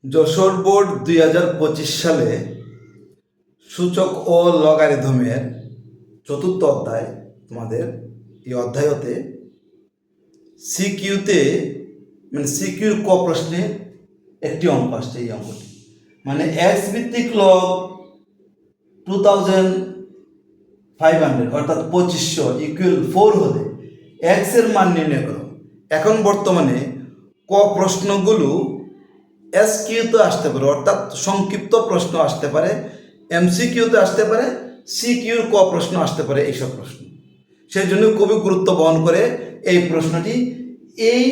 Jessore board 2025 সালে সূচক ও লগারিদমের চতুর্থ অধ্যায়, তোমাদের এই অধ্যায়তে সিকিউতে সিকিউর ক প্রশ্নে একটি অঙ্ক আসছে। এই অঙ্কটি এক্স ভিত্তিক লগ 2500 অর্থাৎ 2500 ইকুয়াল 4 হলে এক্স এর মান নির্ণয় করো। এখন বর্তমানে ক প্রশ্নগুলো এসকিউতে আসতে পারে, অর্থাৎ সংক্ষিপ্ত প্রশ্ন আসতে পারে, এমসিকিউতে আসতে পারে, সিকিউর ক প্রশ্ন আসতে পারে। এইসব প্রশ্ন সেই জন্য খুবই গুরুত্ব বহন করে এই প্রশ্নটি। এই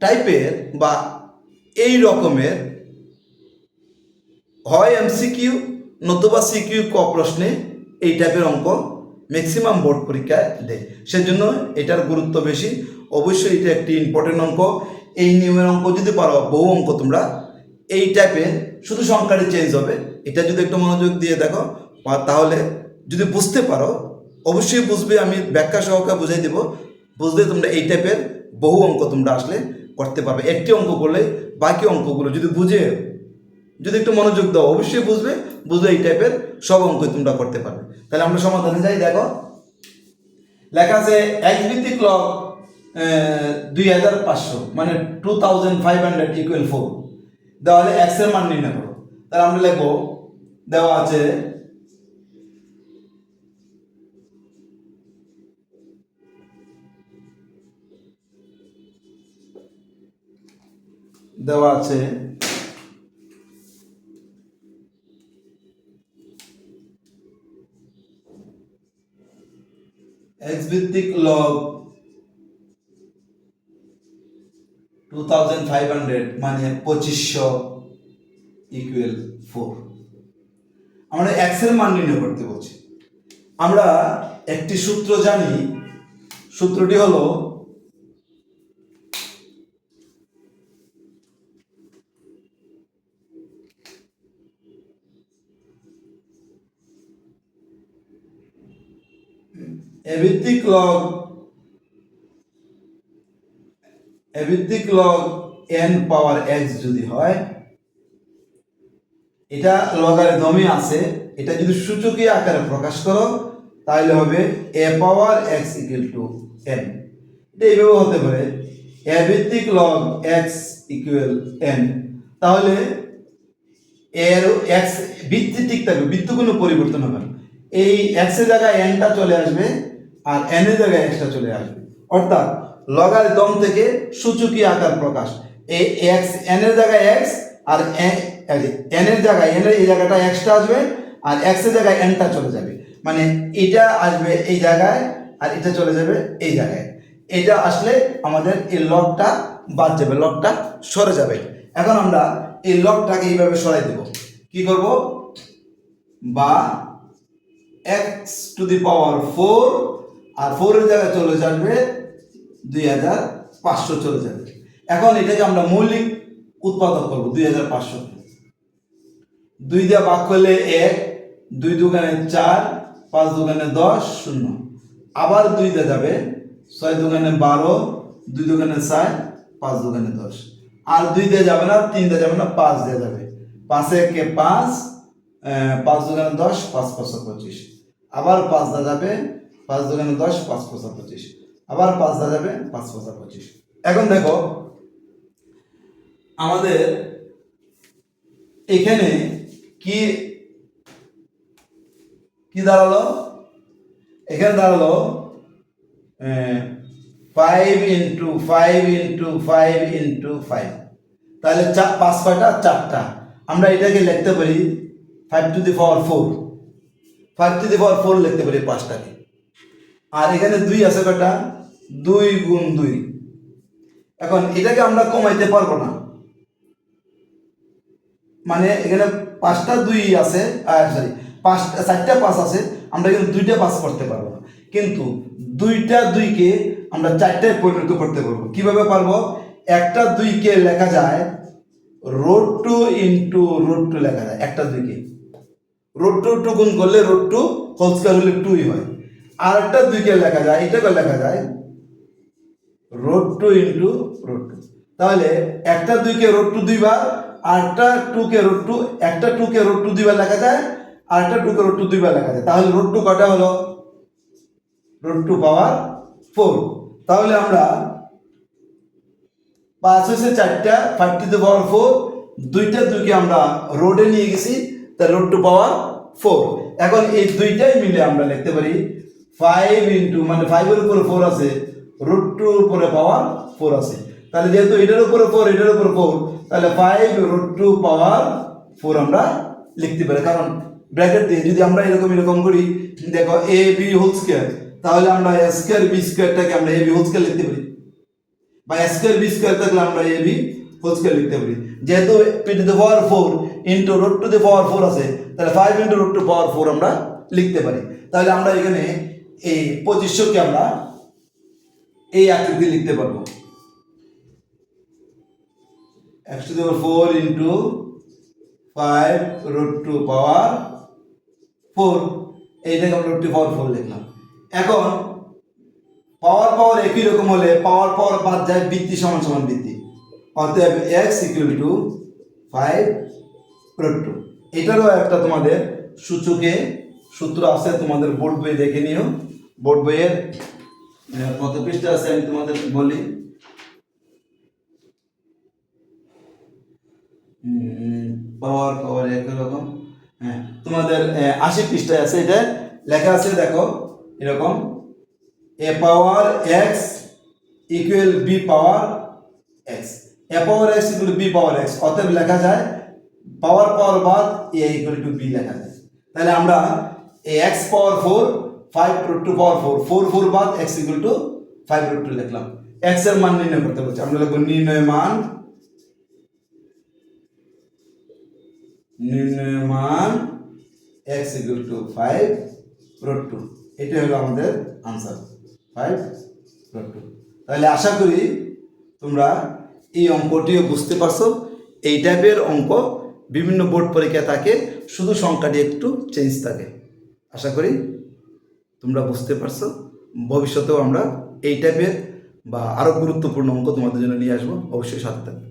টাইপের বা এই রকমের হয় এমসিকিউ নতুবা সিকিউ ক প্রশ্নে এই টাইপের অঙ্ক ম্যাক্সিমাম বোর্ড পরীক্ষায় দেয়। সেজন্য এটার গুরুত্ব বেশি। অবশ্যই এটা একটি ইম্পর্টেন্ট অঙ্ক। এই নিয়মের অঙ্ক যদি পারো, বহু অঙ্ক তোমরা এই টাইপের, শুধু সংখ্যাটি চেঞ্জ হবে। এটা যদি একটু মনোযোগ দিয়ে দেখো, তাহলে যদি বুঝতে পারো, অবশ্যই বুঝবে, আমি ব্যাখ্যা সহকারে বুঝাই দেবো। বুঝলে তোমরা এই টাইপের বহু অঙ্ক তোমরা আসলে করতে পারবে। একটি অঙ্ক করলে বাকি অঙ্কগুলো যদি একটু মনোযোগ দাও, অবশ্যই বুঝবে এই টাইপের সব অঙ্ক তোমরা করতে পারবে। তাহলে আমরা সমাধানে যাই। দেখো লেখা আছে এক্স ভিত্তিক লগ 2500 2500 ইকুয়াল 4 দেওয়া হলে এক্স এর মান নির্ণয় করো। তাহলে আমরা লিখবো, দেওয়া আছে এক্স ভিত্তিক লগ 2500 2500 ইকুয়াল 4। আমরা এক্স এর মান নির্ণয় করতে বলছি। আমরা একটি সূত্র জানি, সূত্রটি হলো এ ভিত্তিক লগ n পাওয়ার x যদি হয়, এটা লগারিদমে আছে, এটা যদি সূচকীয় আকারে প্রকাশ করো তাহলে হবে a power x equal to n। এটা এইভাবে হতে পারে a ভিত্তিক লগ x ইকুয়াল n। তাহলে এর x ভিত্তি ঠিক থাকবে, ভিত্তি কোনো পরিবর্তন হবে না। এই x এর জায়গায় n টা চলে আসবে আর n এর জায়গায় x টা চলে আসবে। অর্থাৎ লগারিদম থেকে সূচকীয় আকার প্রকাশ। এই x n এর জায়গায় x আর n এর জায়গায় n এর এই জায়গাটা x টা আসবে আর x এর জায়গায় n টা চলে যাবে। এটা আসবে এই জায়গায় আর এটা চলে যাবে এই জায়গায়। এটা আসলে আমাদের এই লগটা বাদ যাবে, লগটা সরে যাবে। এখন আমরা এই লগটাকে এইভাবে সরাই দেব। কি করব? বা x টু দি পাওয়ার 4 আর 4 এর জায়গায় চলে যাবে 2500 চলে যাবে। এখন এটাকে আমরা মৌলিক উৎপাদক করব 2500 কে 2 দিয়ে ভাগ করলে 1, 2 দুগুণে 4, 5 দুগুণে 10 0। আবার 2 দিয়ে যাবে 6 দুগুণে 12, 2 দুগুণে 4, 5 দুগুণে 10। আর 2 দিয়ে যাবে না, 3 দিয়ে যাবে না, 5 দিয়ে যাবে। 5 একে 5, 5 দুগুণে 10, 5 5 25। আবার 5 দিয়ে যাবে, 5 দুগুণে 10, 5 5 25। আবার 5 দিয়ে যাবে, 5 5 25। এখন দেখো আমাদের এখানে কি দাঁড়ালো? এখানে দাঁড়ালো 5 ইন্টু 5 ইন্টু 5 ইন্টু 5। তাহলে 5 কয়টা? 4টা। আমরা এটাকে লিখতে পারি 5 two the power 4। 5 two the power 4 লিখতে পারি 5টাকে। আর এখানে 2 আছে কয়টা? 2 গুণ 2। এখন এটাকে আমরা কমাইতে পারবো না, এখানে 5টা 2 আছে, সরি 4টা 5 আছে, আমরা কিন্তু 2টা 5 করতে পারবো না। কিন্তু 2টা 2কে আমরা 4টায় পরিণত করতে পারবো। কিভাবে পারবো? একটা 2কে লেখা যায় √2 ইন্টু √2 লেখা যায়। একটা 2কে √2 গুণ করলে √2 হোল স্কয়ার হলে 2ই হয়। আর একটা 2কে লেখা যায়, এটাকে লেখা যায় √2 ইন্টু √2। তাহলে একটা 2 কে রুট টু দুইবার, আরেকটা 2 কে রুট টু, একটা 2 কে রুট টু দুইবার লেখা যায়, আরেকটা 2 কে রুট টু দুইবার লেখা যায়। তাহলে রুট টু কয়টা হলো? Root to power 4। তাহলে আমরা 5 হয়েছে 4টা, 5 টু দি পাওয়ার 4, দুইটা 2কে আমরা রোডে নিয়ে গেছি, তাহলে রুট টু পাওয়ার 4। এখন এই দুইটাই মিলে আমরা লিখতে পারি 5 ইন্টু, মানে 5 এর উপরে 4 আছে, রুট টু উপরে পাওয়ার 4 আছে। তাহলে যেহেতু এটার উপরে 4, এটার উপরে 4, তাহলে 5 রুট টু পাওয়ার 4 আমরা লিখতে পারি। কারণ ব্র্যাকেট দিয়ে যদি আমরা এরকম করি, দেখো এ বি হোল স্কয়ার, তাহলে আমরা এ স্কয়ার বি স্কয়ারটাকে আমরা এ বি হোল স্কয়ার লিখতে পারি, বা এ স্কয়ার বি স্কয়ার থাকলে আমরা এ বি হোল স্কয়ার লিখতে পারি। যেহেতু P to the power 4 into root to the power 4 আছে, তাহলে 5 ইন্টু রুট টু পাওয়ার 4 আমরা লিখতে পারি। তাহলে আমরা এখানে এই 2500কে আমরা এই আকৃতি লিখতে পারবো, x to the power 4 into 5 root 2 power 4, এইটাকে আমরা root 2 power 4 লিখলাম। এখন পাওয়ার একই রকম হলে পাওয়ার বাদ যায়, বৃত্তি সমান সমান বৃত্তি, অতএব x equal to 5 root 2। এটারও একটা তোমাদের সূচকে সূত্র আছে, তোমাদের বোর্ড বইয়ে দেখে নিও। বোর্ড বইয়ের কত পৃষ্ঠা আছে আমি তোমাদের বলি, পাওয়ার একই রকম, হ্যাঁ তোমাদের 80 পৃষ্ঠায় আছে। এটা লেখা আছে, দেখো এরকম, এ power x equal B power x, এ power x equal B power x, অতএব লেখা যায় পাওয়ার বাদ এ ইকুয়াল টু বি লেখা যায়। তাহলে আমরা এই x power 4, 5 root to power 4, 4 বাদ x equal to 5 root to লিখলাম। এক্স এর মান নির্ণয় করতে বলছি, আমরা লিখব নির্ণয় মান x equal to 5 root 2। এটা হলো আমাদের आंसर 5 root 2। তাহলে আশা করি তোমরা এই অঙ্কটিও বুঝতে পারছো। এই টাইপের অঙ্ক বিভিন্ন বোর্ড পরীক্ষা থাকে, শুধু সংখ্যাটি একটু চেঞ্জ থাকে। আশা করি তোমরা বুঝতে পারছো। ভবিষ্যতেও আমরা এই টাইপের বা আরো গুরুত্বপূর্ণ অঙ্ক তোমাদের জন্য নিয়ে আসবো, অবশ্যই সাথে থাকবে।